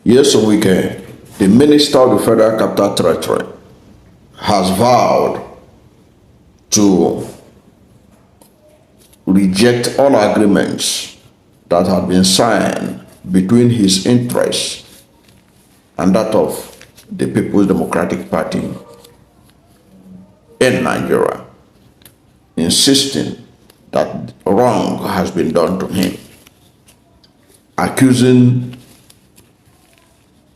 Nyesom Wike, the Minister of the Federal Capital Territory, has vowed to reject all agreements that have been signed between his interests and that of the People's Democratic Party in Nigeria, insisting that wrong has been done to him, accusing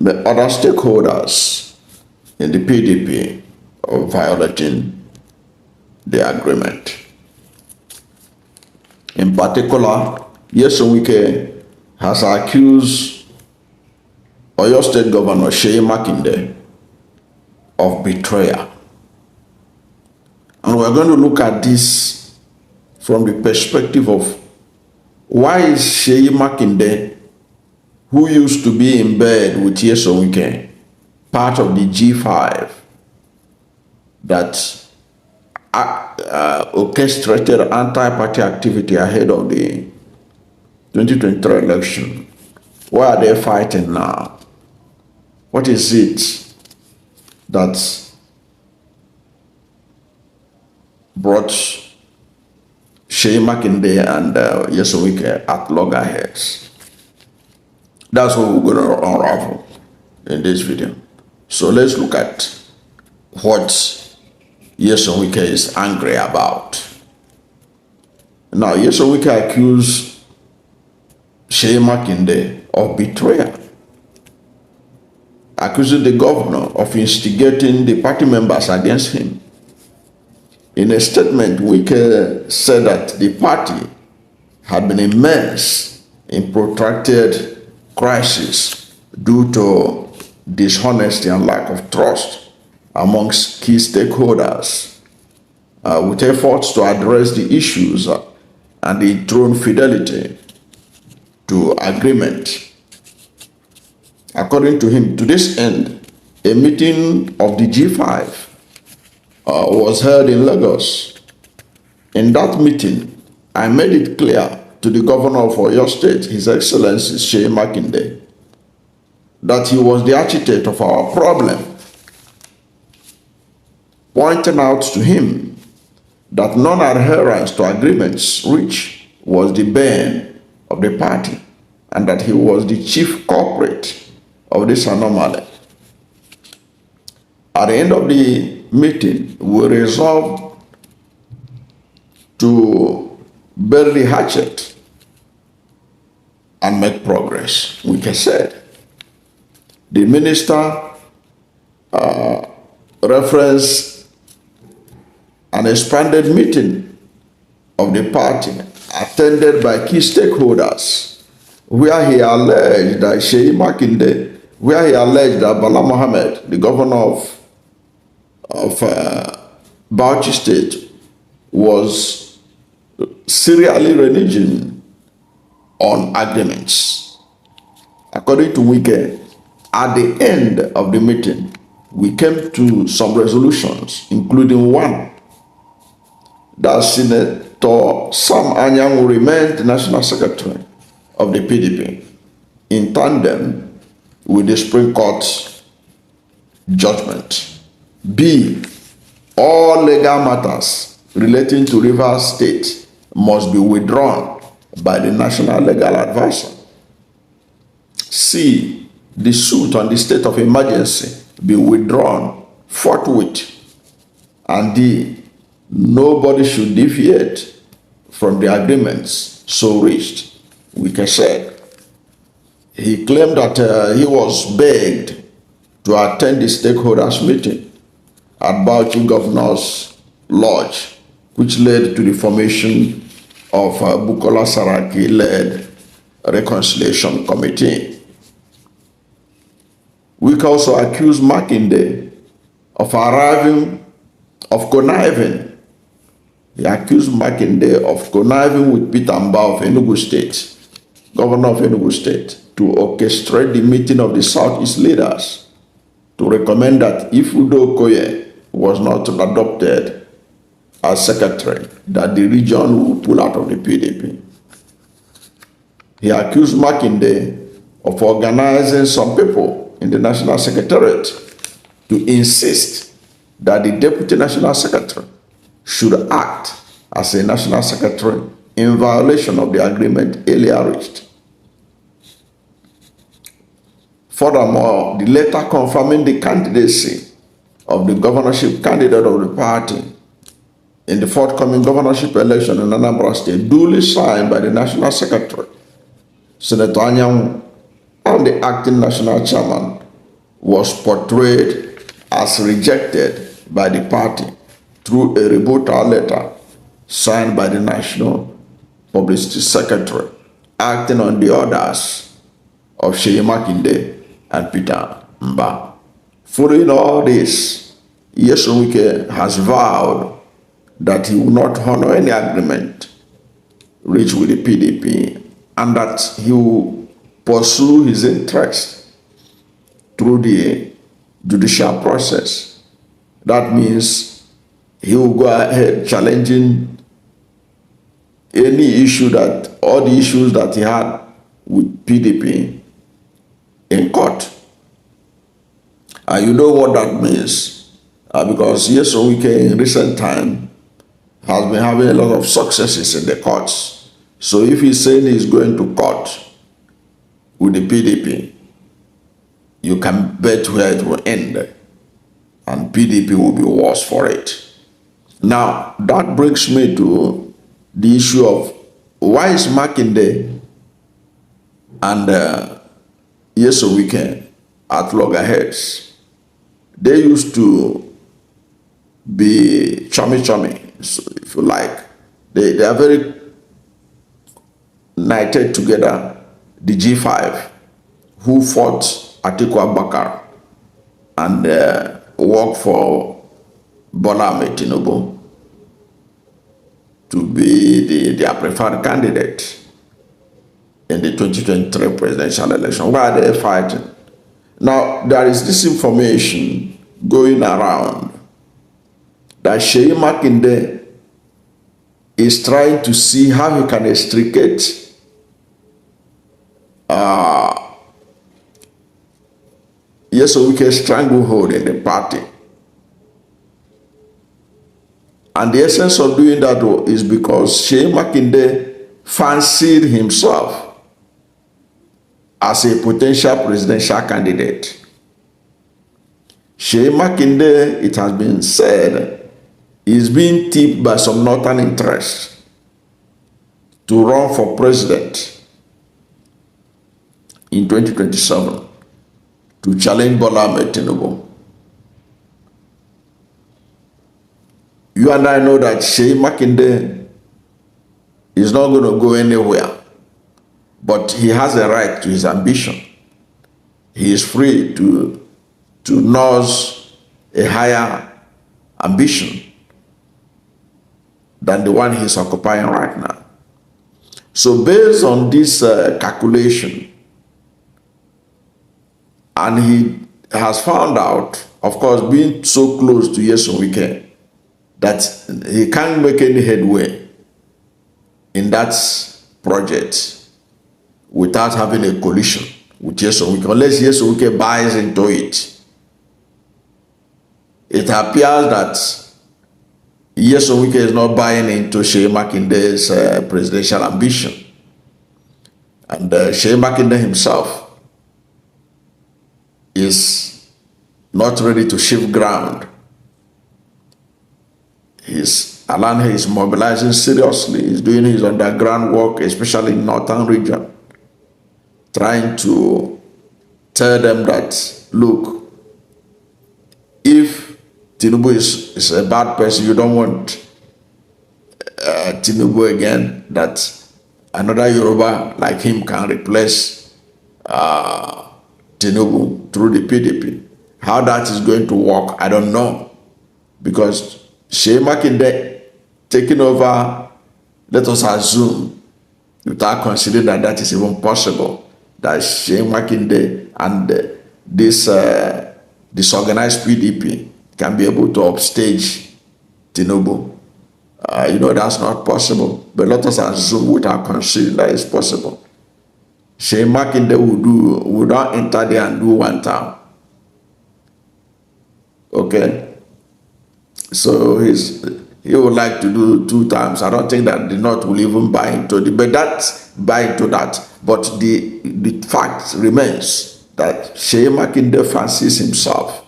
the other stakeholders in the PDP of violating the agreement. In particular, Nyesom Wike has accused Oyo State Governor Seyi Makinde of betrayal. And we're going to look at this from the perspective of why is Seyi Makinde, who used to be in bed with Nyesom Wike, part of the G5 that orchestrated anti-party activity ahead of the 2023 election? Why are they fighting now? What is it that brought Seyi Makinde and Nyesom Wike at loggerheads? That's what we're going to unravel in this video. So let's look at what Nyesom Wike is angry about. Now, Nyesom Wike accused Seyi Makinde of betrayal, accusing the governor of instigating the party members against him. In a statement, Wike said that the party had been immersed in protracted crisis due to dishonesty and lack of trust amongst key stakeholders, with efforts to address the issues and the enthroned fidelity to agreement. According to him, to this end, a meeting of the G5 was held in Lagos. In that meeting, I made it clear to the governor of Oyo State, His Excellency Seyi Makinde, that he was the architect of our problem, pointing out to him that non-adherence to agreements reached was the bane of the party and that he was the chief culprit of this anomaly. At the end of the meeting, we resolved to bury the hatchet and make progress. Wike said. The minister referenced an expanded meeting of the party attended by key stakeholders, where he alleged that Seyi Makinde, where he alleged that Bala Mohammed, the governor of Bauchi State, was serially reneging on agreements. According to Wike, at the end of the meeting, we came to some resolutions, including one that Senator Sam Anyang remained National Secretary of the PDP, in tandem with the Supreme Court judgment. B, all legal matters relating to Rivers State must be withdrawn by the National Legal Advisor. C, the suit on the state of emergency be withdrawn forthwith. And D, nobody should deviate from the agreements so reached. Wike said. He claimed that he was begged to attend the stakeholders meeting at Bauchi Governor's Lodge, which led to the formation of Bukola Saraki-led Reconciliation Committee. Wike also accused Makinde of conniving. He accused Makinde of conniving with Peter Mba of Enugu State, governor of Enugu State, to orchestrate the meeting of the Southeast leaders to recommend that if Udo Koye was not adopted as secretary, that the region will pull out of the PDP. He accused Makinde of organizing some people in the National Secretariat to insist that the Deputy National Secretary should act as a National Secretary in violation of the agreement earlier reached. Furthermore, the letter confirming the candidacy of the governorship candidate of the party in the forthcoming governorship election in Anambra State, duly signed by the National Secretary, Senator Anyanwu, and the acting national chairman, was portrayed as rejected by the party through a rebuttal letter signed by the National Publicity Secretary, acting on the orders of Seyi Makinde and Peter Mba. Following all this, Nyesom Wike has vowed that he will not honor any agreement reached with the PDP and that he will pursue his interest through the judicial process. That means he will go ahead challenging any issue that, all the issues that he had with PDP in court. And you know what that means, because Nyesom Wike in recent time has been having a lot of successes in the courts. So if he's saying he's going to court with the PDP, you can bet where it will end, and PDP will be worse for it. Now, that brings me to the issue of why is Makinde and Nyesom Wike at loggerheads? They used to be chummy, so if you like. They are very united together. The G5, who fought Atiku Abubakar and worked for Bola Tinubu to be their preferred candidate in the 2023 presidential election. Why are they fighting? Now, there is this information going around that Seyi Makinde is trying to see how he can extricate Nyesom Wike's stranglehold in the party. And the essence of doing that is because Seyi Makinde fancied himself as a potential presidential candidate. Seyi Makinde, it has been said, is being tipped by some northern interests to run for president in 2027 to challenge Bola Tinubu. You and I know that Seyi Makinde is not going to go anywhere, but he has a right to his ambition. He is free to nurse a higher ambition than the one he's occupying right now. So based on this calculation, and he has found out, of course, being so close to Nyesom Wike, that he can't make any headway in that project without having a coalition with Nyesom Wike, unless Nyesom Wike buys into it. It appears that Nyesom Wike is not buying into Seyi Makinde's presidential ambition. And Seyi Makinde himself is not ready to shift ground. Alana is mobilizing seriously. He's doing his underground work, especially in northern region, trying to tell them that, look, if Tinubu is a bad person, you don't want Tinubu again, that another Yoruba like him can replace Tinubu through the PDP. How that is going to work, I don't know. Because Seyi Makinde taking over, let us assume, without considering that that is even possible, that Seyi Makinde and this disorganized PDP can be able to upstage Tinubu. You know, that's not possible. But let us assume without considering that it's possible. Seyi Makinde will not enter there and do 1 term. Okay? So he would like to do 2 times. I don't think that the North will even buy into that. But the fact remains that Seyi Makinde fancies himself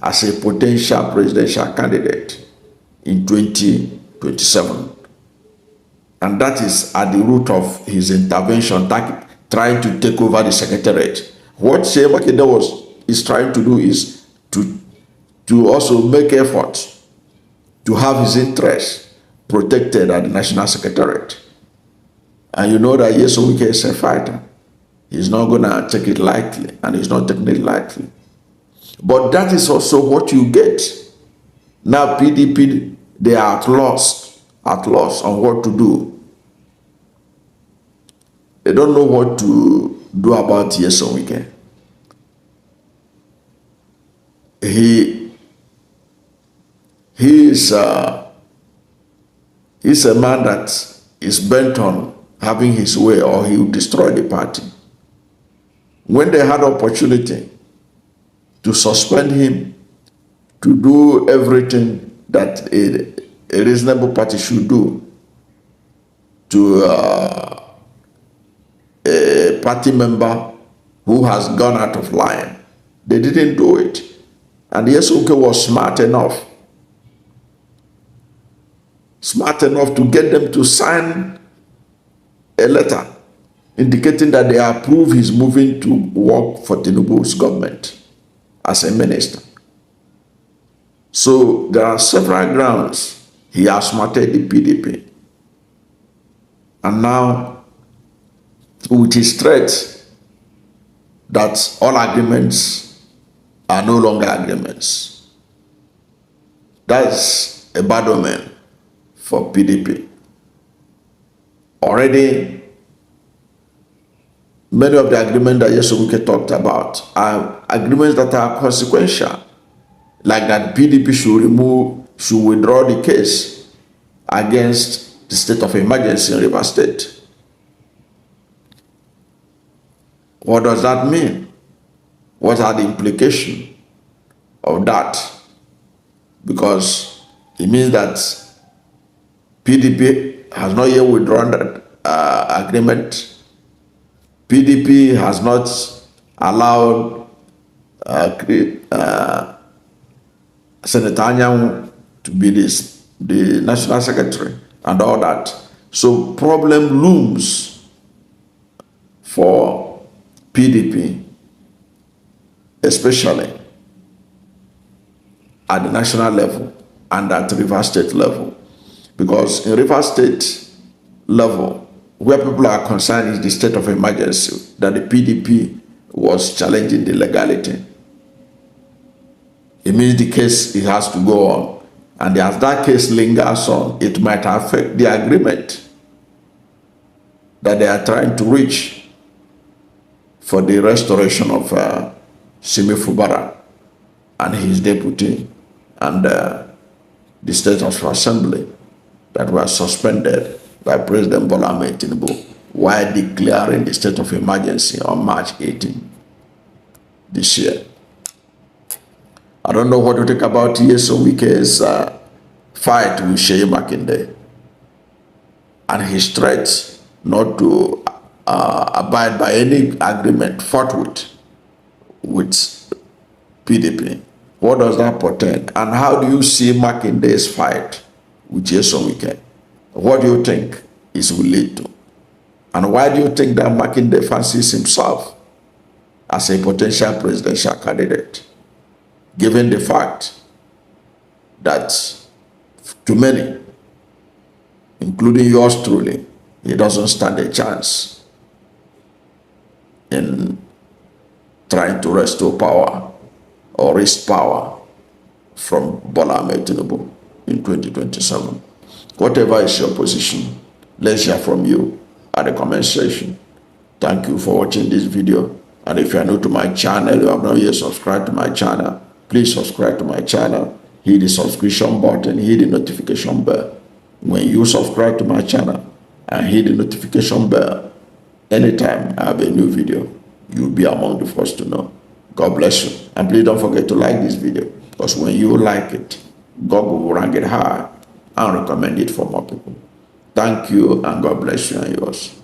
as a potential presidential candidate in 2027. And that is at the root of his intervention, trying to take over the secretariat. What Seyi Makinde is trying to do is to also make efforts to have his interests protected at the National Secretariat. And you know that Nyesom Wike is a fighter. He's not going to take it lightly, and he's not taking it lightly. But that is also what you get. Now PDP, they are at loss on what to do. They don't know what to do about Nyesom Wike. He's a man that is bent on having his way, or he will destroy the party. When they had opportunity to suspend him, to do everything that a reasonable party should do to a party member who has gone out of line, they didn't do it. And Nyesom Wike was smart enough to get them to sign a letter indicating that they approve his moving to work for Tinubu's government as a minister. So there are several grounds he has smarted the PDP. And now, with his threat that all agreements are no longer agreements, that's a bad omen for PDP. Already, many of the agreements that Nyesom Wike talked about are agreements that are consequential, like that PDP should withdraw the case against the state of emergency in Rivers State. What does that mean? What are the implications of that? Because it means that PDP has not yet withdrawn that agreement. PDP has not allowed Senator Anyang to be the National Secretary and all that. So problem looms for PDP, especially at the national level and at Rivers State level. Because in Rivers State level, where people are concerned is the state of emergency, that the PDP was challenging the legality. It means the case, it has to go on. And as that case lingers on, it might affect the agreement that they are trying to reach for the restoration of Simi Fubara and his deputy and the State of Assembly that were suspended by President Bola Ahmed Tinubu while declaring the state of emergency on March 18 this year. I don't know what to think about Nyesom Wike's fight with Seyi Makinde and his threats not to abide by any agreement fought with PDP. What does that portend? And how do you see Makinde's fight with Nyesom Wike? What do you think it will lead to? And why do you think that Makinde fancies himself as a potential presidential candidate, given the fact that to many, including yours truly, he doesn't stand a chance in trying to restore power or wrest power from Bola Ahmed Tinubu in 2027. Whatever is your position, let's hear from you at the comment section. Thank you for watching this video. And if you are new to my channel, you have not yet subscribed to my channel, please subscribe to my channel. Hit the subscription button, hit the notification bell. When you subscribe to my channel and hit the notification bell, anytime I have a new video, you'll be among the first to know. God bless you. And please don't forget to like this video, because when you like it, God will rank it high and recommend it for more people. Thank you, and God bless you and yours.